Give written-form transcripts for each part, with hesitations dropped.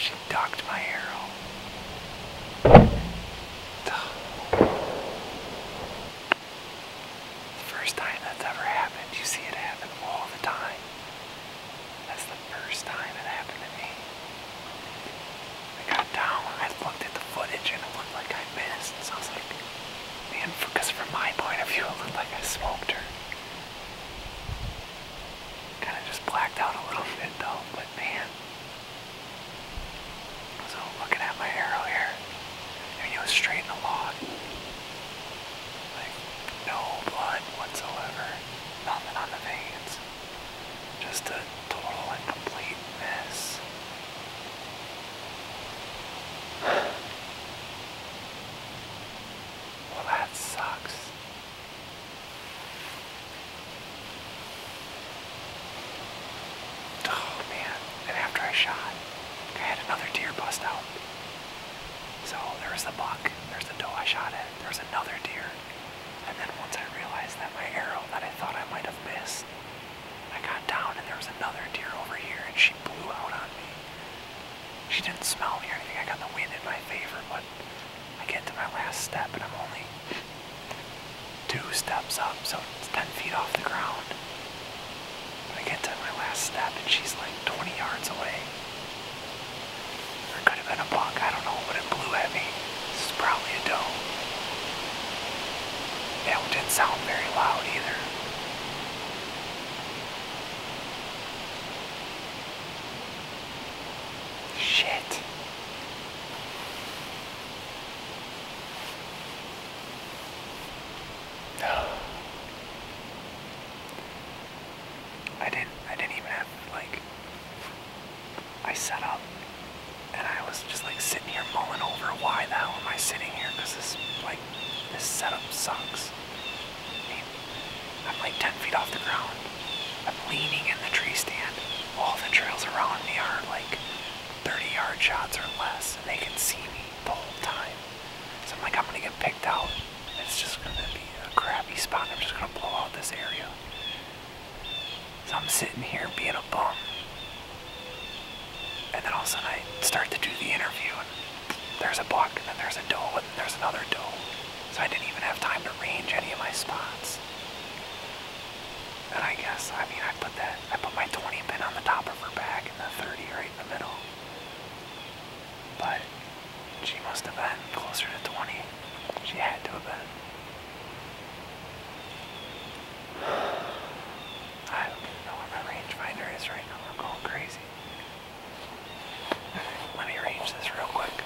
she ducked my arrow. The first time that's ever happened. You see it happen all the time. That's the first time it happened to me. I got down, I looked at the footage and it looked like I missed. So I was like, man, because from my point of view it looked like I smoked her. Kind of just blacked out a little bit though, but man. So looking at my arrow here, I mean it was straight in the log. Like no blood whatsoever, nothing on the veins. Just a total and complete mess. Well, that sucks. Oh man, and after I shot, I had another deer bust out. So there was the buck, there's the doe I shot at, there was another deer. And then once I realized that my arrow that I thought I might have missed, I got down and there was another deer over here and she blew out on me. She didn't smell me or anything, I got the wind in my favor, but I get to my last step and I'm only 2 steps up, so it's 10 feet off the ground. But I get to my last step and she's like 20 yards away. Or it could have been a buck, I don't know, but it blew at me. This is probably a doe. Yeah, it didn't sound very loud either. Shit. I didn't even have, like, I set up and I was just like sitting here mulling over why the hell am I sitting here, because this setup sucks. I mean, I'm like 10 feet off the ground. I'm leaning in the tree stand. All the trails around me are like 30-yard shots or less, and they can see me the whole time. So I'm like, I'm gonna get picked out. It's just gonna be a crappy spot. I'm just gonna blow out this area. So I'm sitting here being a bum. And then all of a sudden I start to do the interview, and there's a buck, and then there's a doe, and then there's another doe. So I didn't even have time to range any of my spots. And I guess, I mean, I put my 20 pin on the top of her back and the 30 right in the middle. But she must have been closer to 20. She had to have been. I don't even know where my rangefinder is right now. I'm going crazy. Let me range this real quick.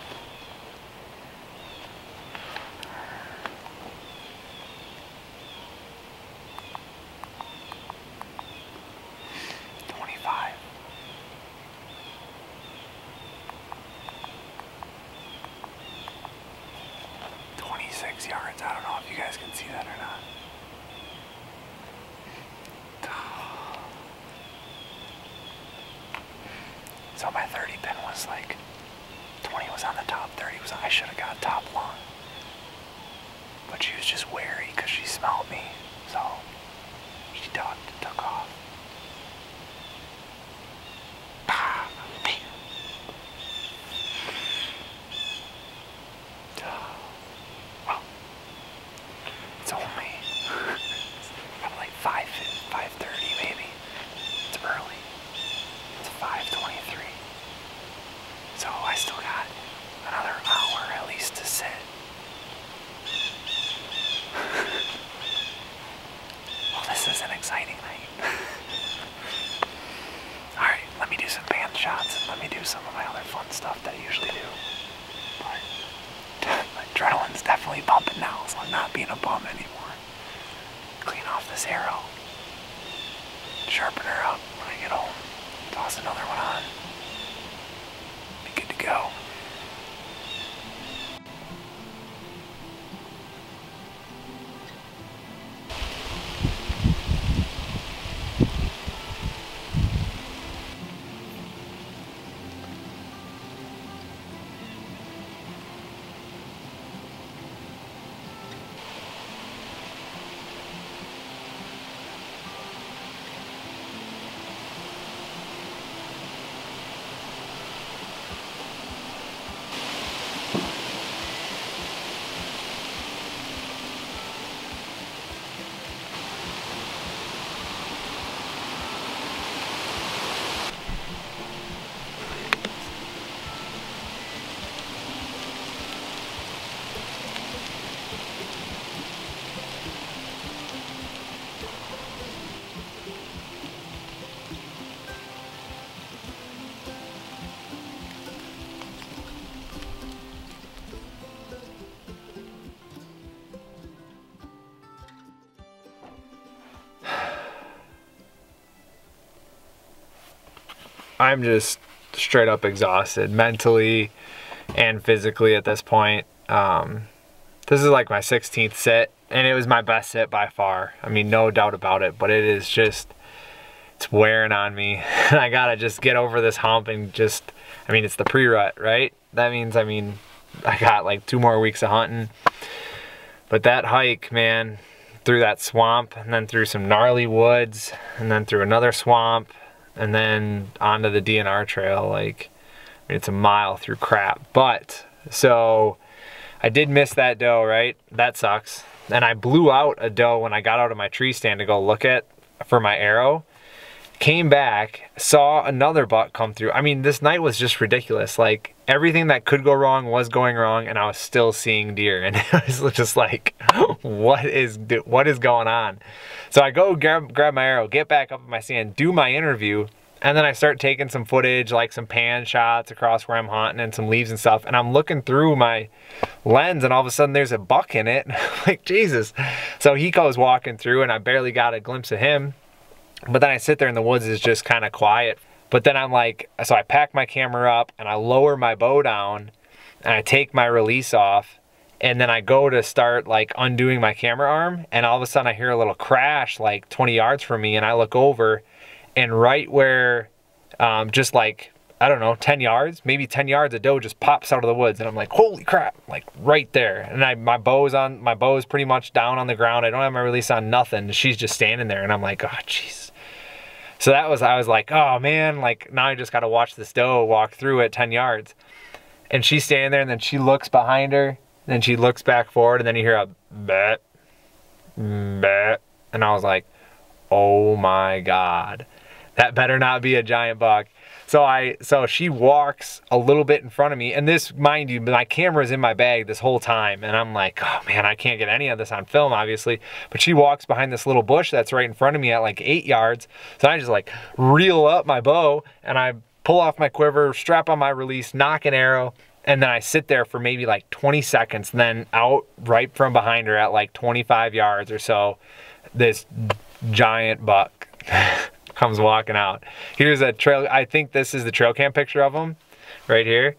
Yards. I don't know if you guys can see that or not. So my 30 pin was like 20 was on the top, 30 was on. I should have got top long. But she was just wary because she smelled me. So she ducked and took off. It's only about like 5:30 maybe. It's early. It's 5:23. So I still got another hour at least to sit. Well, this is an exciting night. Alright, let me do some band shots and let me do some of my other fun stuff that I usually do. My adrenaline's definitely pumping now, so I'm not being a bum anymore. Clean off this arrow. Sharpen her up when I get home. Toss another one on. Be good to go. I'm just straight up exhausted mentally and physically at this point. This is like my 16th sit, and it was my best sit by far. I mean, no doubt about it, but it is just, it's wearing on me. I gotta just get over this hump and just, I mean, it's the pre-rut, right? That means, I mean, I got like 2 more weeks of hunting. But that hike, man, through that swamp, and then through some gnarly woods, and then through another swamp, and then onto the DNR trail, like, I mean, it's a mile through crap. But, so, I did miss that doe, right? That sucks. And I blew out a doe when I got out of my tree stand to go look at for my arrow. Came back, saw another buck come through. I mean, this night was just ridiculous. Like, everything that could go wrong was going wrong, and I was still seeing deer. And it was just like, what is going on? So I go grab my arrow, get back up in my stand, do my interview, and then I start taking some footage, like some pan shots across where I'm hunting and some leaves and stuff. And I'm looking through my lens, and all of a sudden there's a buck in it. Like, Jesus. So he goes walking through, and I barely got a glimpse of him. But then I sit there in the woods, it's just kind of quiet. But then I'm like, so I pack my camera up and I lower my bow down and I take my release off, and then I go to start like undoing my camera arm, and all of a sudden I hear a little crash like 20 yards from me, and I look over, and right where, just like, I don't know, 10 yards, maybe 10 yards, a doe just pops out of the woods, and I'm like, holy crap, like right there. And my bow is pretty much down on the ground. I don't have my release on, nothing. She's just standing there, and I'm like, oh, jeez. So I was like, oh man, like now I just got to watch this doe walk through at 10 yards. And she's standing there, and then she looks behind her, and then she looks back forward, and then you hear a bat, bat. And I was like, oh my God, that better not be a giant buck. So she walks a little bit in front of me, and this, mind you, my camera's in my bag this whole time, and I'm like, oh man, I can't get any of this on film, obviously. But she walks behind this little bush that's right in front of me at like 8 yards. So I just like reel up my bow, and I pull off my quiver, strap on my release, knock an arrow, and then I sit there for maybe like 20 seconds, and then out right from behind her at like 25 yards or so, this giant buck comes walking out. Here's a trail, I think this is the trail cam picture of him right here.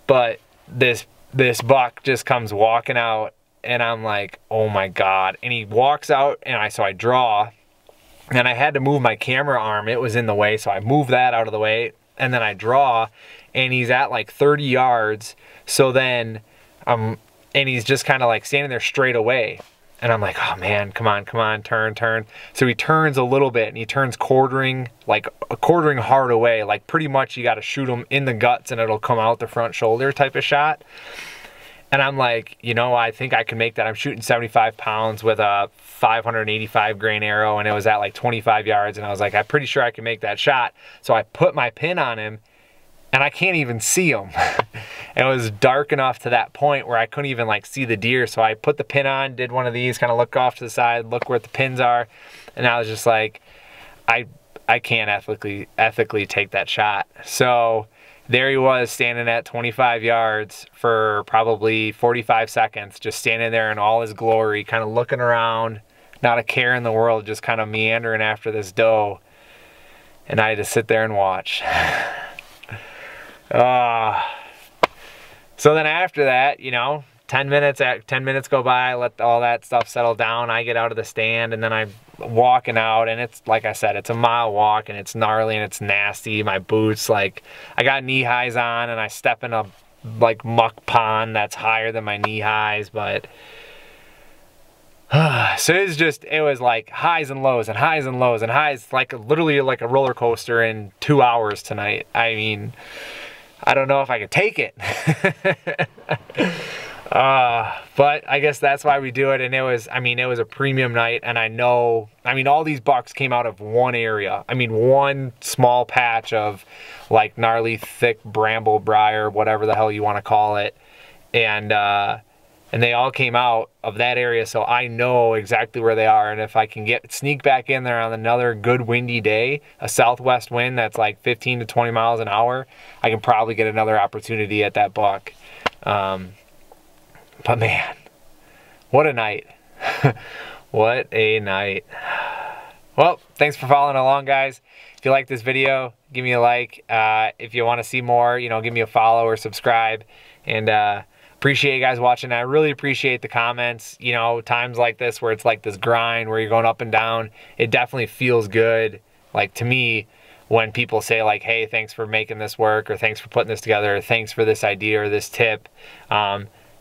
But this buck just comes walking out, and I'm like, oh my God. And he walks out, and so I draw, and I had to move my camera arm. It was in the way, so I moved that out of the way, and then I draw, and he's at like 30 yards. So then and he's just kind of like standing there straight away. And I'm like, oh man, come on, turn. So he turns a little bit, and he turns quartering hard away. Like pretty much you got to shoot him in the guts and it'll come out the front shoulder type of shot. And I'm like, you know, I think I can make that. I'm shooting 75 pounds with a 585 grain arrow, and it was at like 25 yards. And I was like, I'm pretty sure I can make that shot. So I put my pin on him, and I can't even see him. It was dark enough to that point where I couldn't even like see the deer. So I put the pin on, did one of these, kind of look off to the side, look where the pins are. And I was just like, I can't ethically take that shot. So there he was standing at 25 yards for probably 45 seconds, just standing there in all his glory, kind of looking around, not a care in the world, just kind of meandering after this doe. And I had to sit there and watch. So then after that, you know, 10 minutes go by, I let all that stuff settle down. I get out of the stand, and then I'm walking out, and it's, like I said, it's a mile walk, and it's gnarly and it's nasty. My boots, like, I got knee highs on, and I step in a like muck pond that's higher than my knee highs. But so it was like highs and lows and highs and lows and highs, like literally like a roller coaster in 2 hours tonight. I mean, I don't know if I could take it. But I guess that's why we do it. And it was a premium night. And all these bucks came out of one area. I mean, one small patch of like gnarly, thick bramble briar, whatever the hell you want to call it. And they all came out of that area. So I know exactly where they are. And if I can sneak back in there on another good windy day, a southwest wind that's like 15 to 20 miles an hour, I can probably get another opportunity at that buck. But man, what a night. What a night. Well, thanks for following along, guys. If you like this video, give me a like. If you want to see more, you know, give me a follow or subscribe. And appreciate you guys watching. I really appreciate the comments. You know, times like this where it's like this grind where you're going up and down, it definitely feels good, like to me, when people say like, hey, thanks for making this work, or thanks for putting this together, or thanks for this idea or this tip.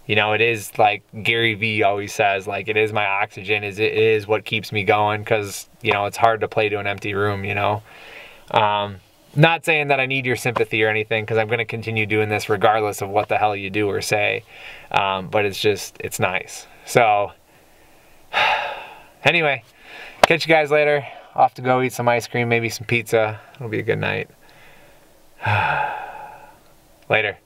You know, it is like Gary Vee always says, like, it is my oxygen, it is what keeps me going, because, you know, it's hard to play to an empty room, you know. Not saying that I need your sympathy or anything, because I'm going to continue doing this regardless of what the hell you do or say. But it's just, it's nice. So, anyway, catch you guys later. Off to go eat some ice cream, maybe some pizza. It'll be a good night. Later.